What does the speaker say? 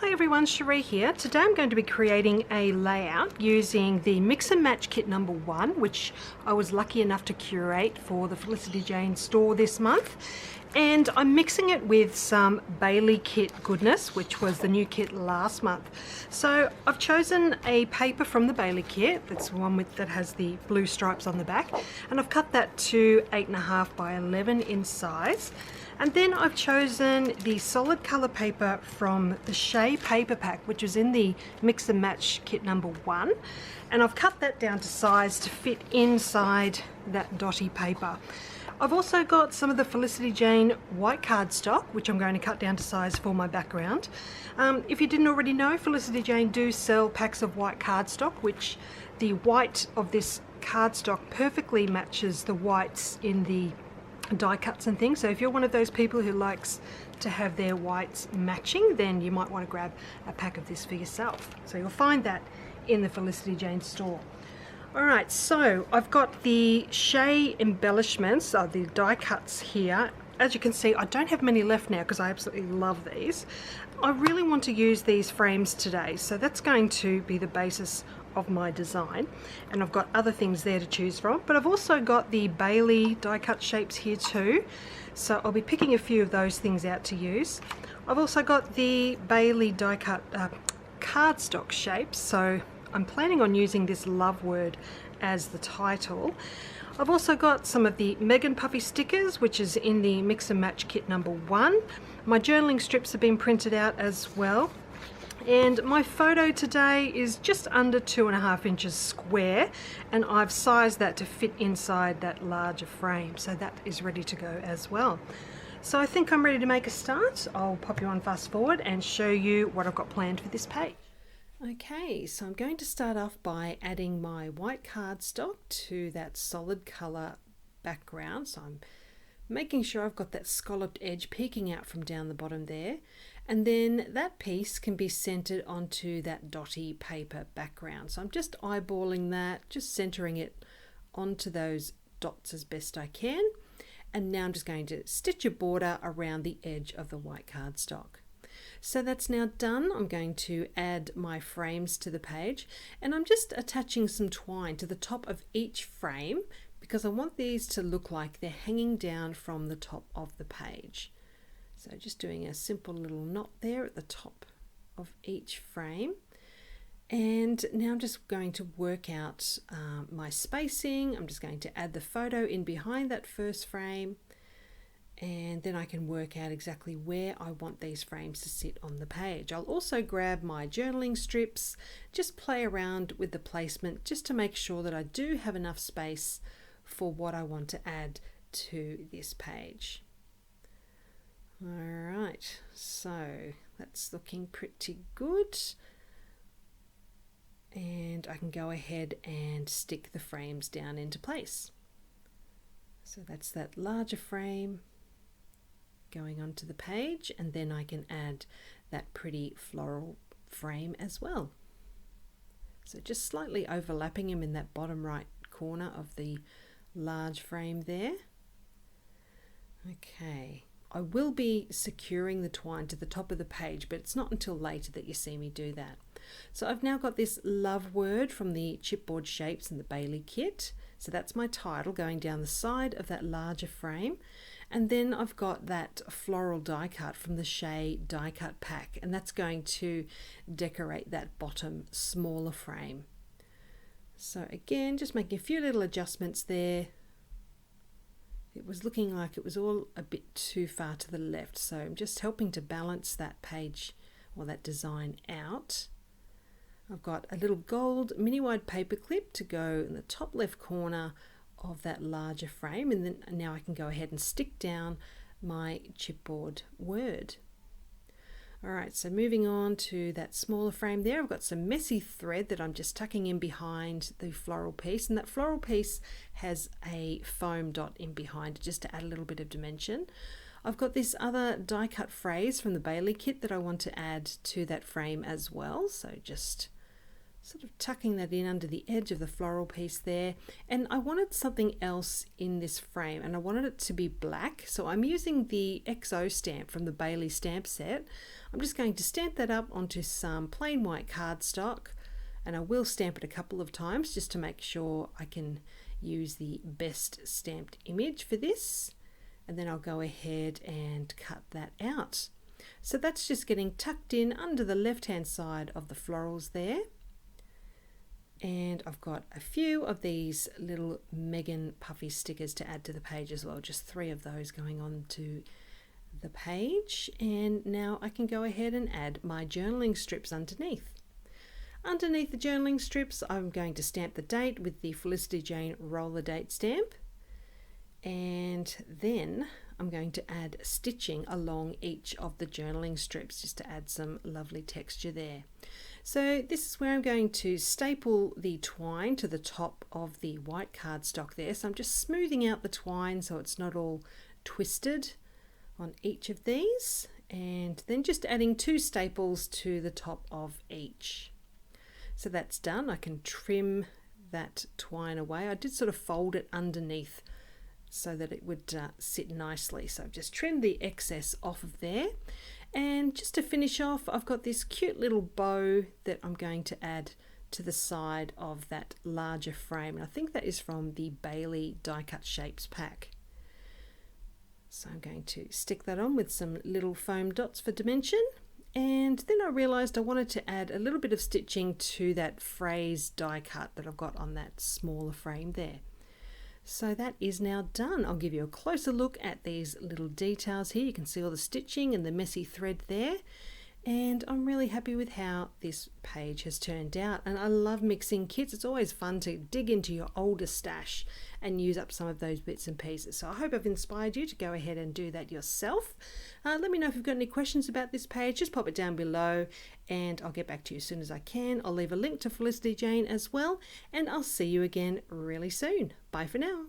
Hi everyone, Cherie here. Today I'm going to be creating a layout using the Mix and Match Kit number 1, which I was lucky enough to curate for the Felicity Jane store this month. And I'm mixing it with some Bailey Kit goodness, which was the new kit last month. So I've chosen a paper from the Bailey Kit. That's the one that has the blue stripes on the back. And I've cut that to 8.5 by 11 in size. And then I've chosen the solid colour paper from the Shea paper pack, which was in the Mix and Match Kit number 1. And I've cut that down to size to fit inside that dotty paper. I've also got some of the Felicity Jane white cardstock, which I'm going to cut down to size for my background. If you didn't already know, Felicity Jane do sell packs of white cardstock, which the white of this cardstock perfectly matches the whites in the die cuts and things. So if you're one of those people who likes to have their whites matching, then you might want to grab a pack of this for yourself. So you'll find that in the Felicity Jane store. Alright, so I've got the Shea embellishments, the die cuts here. As you can see, I don't have many left now because I absolutely love these. I really want to use these frames today, so that's going to be the basis of my design, and I've got other things there to choose from, but I've also got the Bailey die cut shapes here too, so I'll be picking a few of those things out to use. I've also got the Bailey die cut cardstock shapes, so I'm planning on using this love word as the title. I've also got some of the Megan Puffy stickers, which is in the Mix and Match Kit number 1. My journaling strips have been printed out as well. And my photo today is just under 2.5 inches square, and I've sized that to fit inside that larger frame, so that is ready to go as well. So I think I'm ready to make a start. I'll pop you on fast forward and show you what I've got planned for this page. Okay, so I'm going to start off by adding my white cardstock to that solid colour background. So I'm making sure I've got that scalloped edge peeking out from down the bottom there. And then that piece can be centered onto that dotty paper background. So I'm just eyeballing that, just centering it onto those dots as best I can. And now I'm just going to stitch a border around the edge of the white cardstock. So that's now done. I'm going to add my frames to the page, and I'm just attaching some twine to the top of each frame because I want these to look like they're hanging down from the top of the page. So just doing a simple little knot there at the top of each frame. And now I'm just going to work out my spacing. I'm just going to add the photo in behind that first frame, and then I can work out exactly where I want these frames to sit on the page. I'll also grab my journaling strips, just play around with the placement just to make sure that I do have enough space for what I want to add to this page. Alright, so that's looking pretty good. And I can go ahead and stick the frames down into place. So that's that larger frame going onto the page, and then I can add that pretty floral frame as well. So just slightly overlapping them in that bottom right corner of the large frame there. Okay, I will be securing the twine to the top of the page, but it's not until later that you see me do that. So I've now got this love word from the chipboard shapes in the Bailey kit. So that's my title going down the side of that larger frame. And then I've got that floral die cut from the Shea die cut pack, and that's going to decorate that bottom smaller frame. So again, just making a few little adjustments there. It was looking like it was all a bit too far to the left, so I'm just helping to balance that page or that design out. I've got a little gold mini wide paper clip to go in the top left corner of that larger frame, and then now I can go ahead and stick down my chipboard word. Alright, so moving on to that smaller frame there, I've got some messy thread that I'm just tucking in behind the floral piece, and that floral piece has a foam dot in behind it just to add a little bit of dimension. I've got this other die cut phrase from the Bailey kit that I want to add to that frame as well, so just sort of tucking that in under the edge of the floral piece there. And I wanted something else in this frame, and I wanted it to be black, so I'm using the XO stamp from the Bailey stamp set. I'm just going to stamp that up onto some plain white cardstock, and I will stamp it a couple of times just to make sure I can use the best stamped image for this, and then I'll go ahead and cut that out. So that's just getting tucked in under the left hand side of the florals there. And I've got a few of these little Megan puffy stickers to add to the page as well, just 3 of those going on to the page. And now I can go ahead and add my journaling strips underneath. Underneath the journaling strips, I'm going to stamp the date with the Felicity Jane roller date stamp. And then I'm going to add stitching along each of the journaling strips just to add some lovely texture there. So this is where I'm going to staple the twine to the top of the white cardstock there. So I'm just smoothing out the twine so it's not all twisted on each of these, and then just adding 2 staples to the top of each. So that's done. I can trim that twine away. I did sort of fold it underneath so that it would sit nicely. So I've just trimmed the excess off of there. And just to finish off, I've got this cute little bow that I'm going to add to the side of that larger frame. And I think that is from the Bailey Die Cut Shapes pack. So I'm going to stick that on with some little foam dots for dimension. And then I realized I wanted to add a little bit of stitching to that phrase die cut that I've got on that smaller frame there. So that is now done. I'll give you a closer look at these little details here. You can see all the stitching and the messy thread there. And I'm really happy with how this page has turned out. And I love mixing kits. It's always fun to dig into your older stash and use up some of those bits and pieces. So I hope I've inspired you to go ahead and do that yourself. Let me know if you've got any questions about this page. Just pop it down below and I'll get back to you as soon as I can. I'll leave a link to Felicity Jane as well, and I'll see you again really soon. Bye for now.